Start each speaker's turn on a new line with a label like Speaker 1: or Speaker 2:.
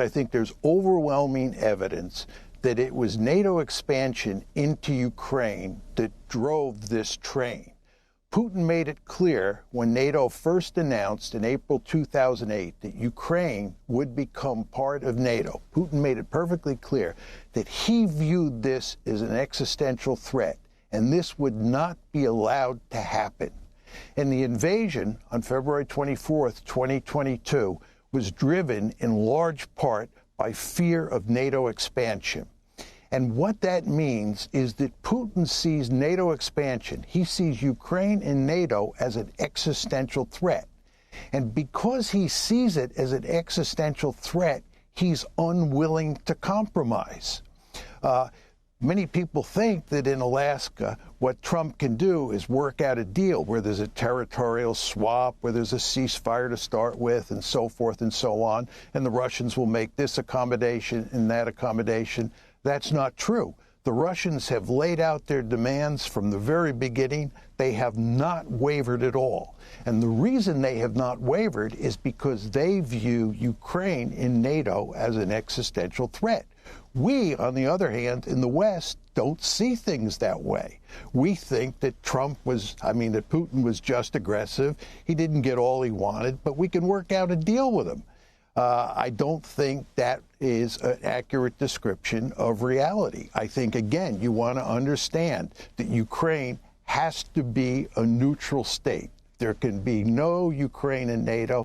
Speaker 1: I think there's overwhelming evidence that it was NATO expansion into Ukraine that drove this train. Putin made it clear when NATO first announced in April 2008 that Ukraine would become part of NATO. Putin made it perfectly clear that he viewed this as an existential threat, and this would not be allowed to happen. And the invasion on February 24th, 2022, was driven in large part by fear of NATO expansion. And what that means is that Putin sees NATO expansion. He sees Ukraine and NATO as an existential threat. And because he sees it as an existential threat, he's unwilling to compromise. Many people think that in Alaska, what Trump can do is work out a deal where there's a territorial swap, where there's a ceasefire to start with, and so forth and so on, and the Russians will make this accommodation and that accommodation. That's not true. The Russians have laid out their demands from the very beginning. They have not wavered at all. And the reason they have not wavered is because they view Ukraine in NATO as an existential threat. We, on the other hand, in the West, don't see things that way. We think that that Putin was just aggressive. He didn't get all he wanted, but we can work out a deal with him. I don't think that is an accurate description of reality. I think, again, you want to understand that Ukraine has to be a neutral state. There can be no Ukraine in NATO.